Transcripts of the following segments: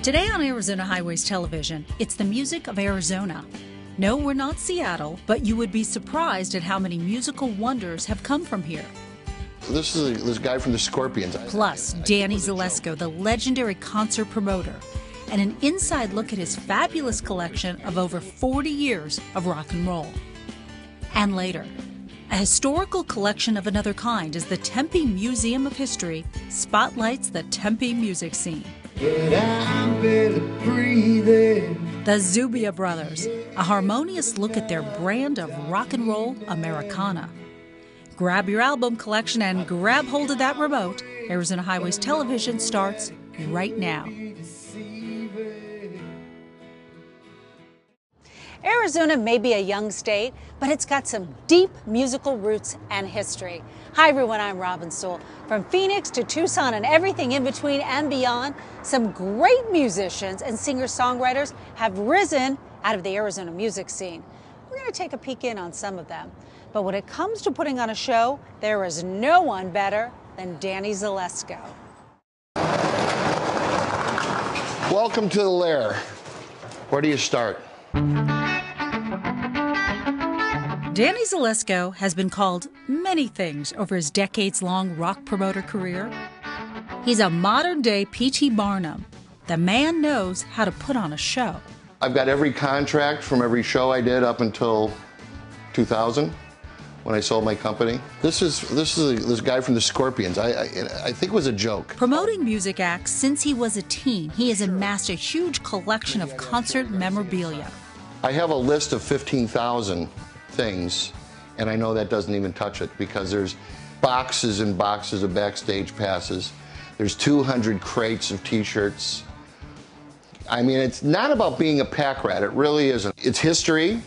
Today on Arizona Highways Television, it's the music of Arizona. No, we're not Seattle, but you would be surprised at how many musical wonders have come from here. This is this guy from the Scorpions. Plus, Danny Zelisko, the legendary concert promoter, and an inside look at his fabulous collection of over 40 years of rock and roll. And later, a historical collection of another kind as the Tempe Museum of History spotlights the Tempe music scene. The Zubia Brothers, a harmonious look at their brand of rock and roll Americana. Grab your album collection and grab hold of that remote. Arizona Highways Television starts right now. Arizona may be a young state, but it's got some deep musical roots and history. Hi everyone, I'm Robin Stoll. From Phoenix to Tucson and everything in between and beyond, some great musicians and singer-songwriters have risen out of the Arizona music scene. We're going to take a peek in on some of them. But when it comes to putting on a show, there is no one better than Danny Zelisko. Welcome to the Lair. Where do you start? Danny Zelisko has been called many things over his decades-long rock promoter career. He's a modern-day P.T. Barnum. The man knows how to put on a show. I've got every contract from every show I did up until 2000 when I sold my company. This is this guy from the Scorpions. I think it was a joke. Promoting music acts since he was a teen, he has amassed a huge collection of concert memorabilia. I have a list of 15,000 things, and I know that doesn't even touch it because there's boxes and boxes of backstage passes. There's 200 crates of t-shirts. I mean, it's not about being a pack rat. It really isn't. It's history,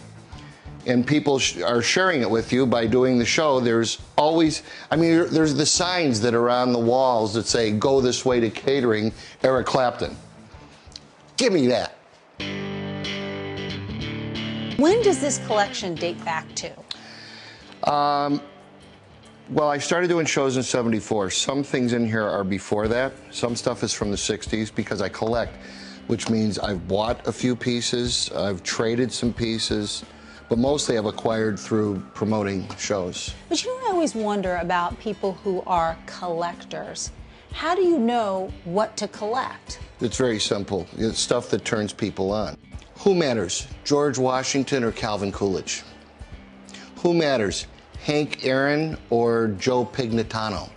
and people are sharing it with you by doing the show. There's always, I mean, there's the signs that are on the walls that say, "Go this way to catering, Eric Clapton." Give me that. When does this collection date back to? Well, I started doing shows in '74. Some things in here are before that. Some stuff is from the '60s because I collect, which means I've bought a few pieces, I've traded some pieces, but mostly I've acquired through promoting shows. But you know, I always wonder about people who are collectors. How do you know what to collect? It's very simple. It's stuff that turns people on. Who matters, George Washington or Calvin Coolidge? Who matters, Hank Aaron or Joe Pignatano?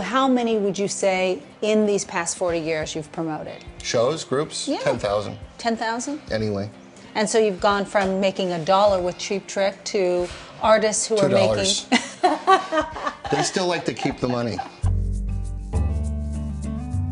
How many would you say in these past 40 years you've promoted? Shows, groups? Yeah. 10,000. 10,000? Anyway. And so you've gone from making $1 with Cheap Trick to artists who are making... They still like to keep the money.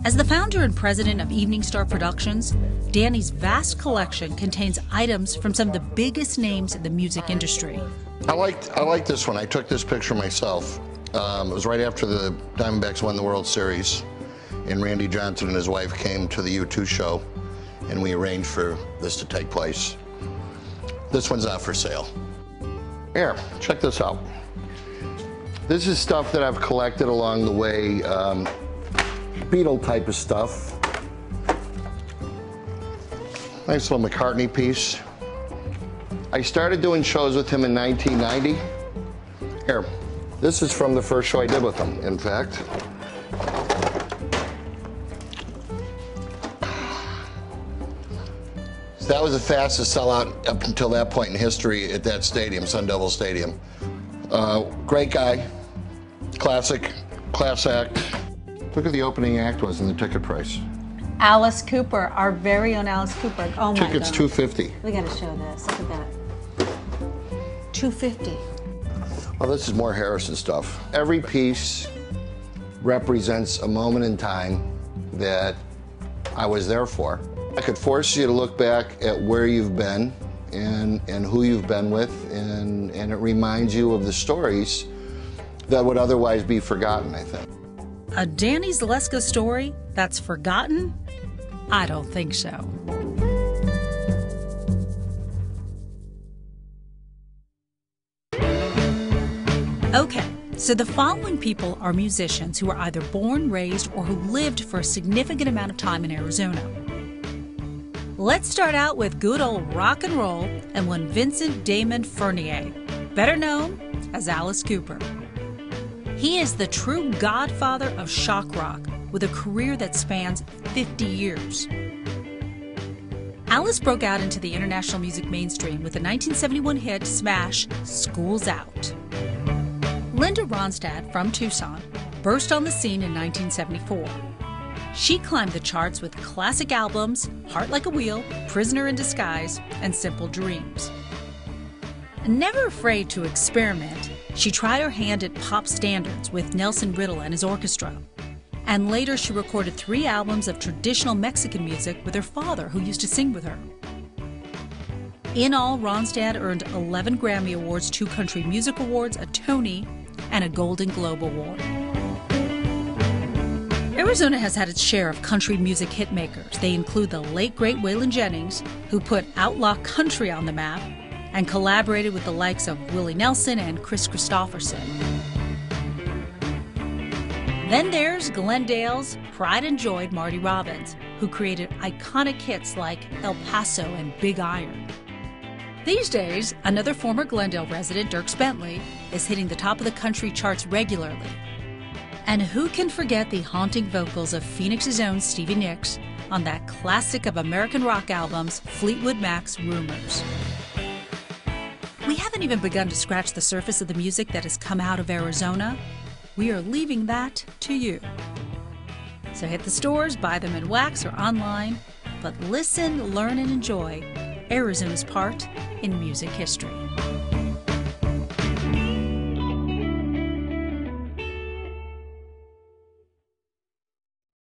As the founder and president of Evening Star Productions, Danny's vast collection contains items from some of the biggest names in the music industry. I like this one. I took this picture myself. It was right after the Diamondbacks won the World Series, and Randy Johnson and his wife came to the U2 show, and we arranged for this to take place. This one's not for sale. Here, check this out. This is stuff that I've collected along the way. Beatle type of stuff. Nice little McCartney piece. I started doing shows with him in 1990. Here, this is from the first show I did with him, in fact. So that was the fastest sellout up until that point in history at that stadium, Sun Devil Stadium. Great guy, classic, class act. Look at the opening act was in the ticket price. Alice Cooper, our very own Alice Cooper. Oh my God. Tickets $250. We got to show this. Look at that. $250. Well, this is more Harrison stuff. Every piece represents a moment in time that I was there for. I could force you to look back at where you've been and who you've been with, and it reminds you of the stories that would otherwise be forgotten, I think. A Danny Zelisko story that's forgotten? I don't think so. Okay, so the following people are musicians who were either born, raised, or who lived for a significant amount of time in Arizona. Let's start out with good old rock and roll and one Vincent Damon Fournier, better known as Alice Cooper. He is the true godfather of shock rock with a career that spans 50 years. Alice broke out into the international music mainstream with the 1971 hit smash School's Out. Linda Ronstadt from Tucson burst on the scene in 1974. She climbed the charts with classic albums Heart Like a Wheel, Prisoner in Disguise, and Simple Dreams. Never afraid to experiment, she tried her hand at pop standards with Nelson Riddle and his orchestra. And later she recorded 3 albums of traditional Mexican music with her father, who used to sing with her. In all, Ronstadt earned 11 Grammy Awards, 2 Country Music Awards, a Tony, and a Golden Globe Award. Arizona has had its share of country music hitmakers. They include the late great Waylon Jennings, who put outlaw country on the map and collaborated with the likes of Willie Nelson and Chris Christopherson. Then there's Glendale's pride and joy Marty Robbins, who created iconic hits like El Paso and Big Iron. These days, another former Glendale resident, Dierks Bentley, is hitting the top of the country charts regularly. And who can forget the haunting vocals of Phoenix's own Stevie Nicks on that classic of American rock albums, Fleetwood Mac's Rumors. We haven't even begun to scratch the surface of the music that has come out of Arizona. We are leaving that to you. So hit the stores, buy them in wax or online, but listen, learn, and enjoy Arizona's part in music history.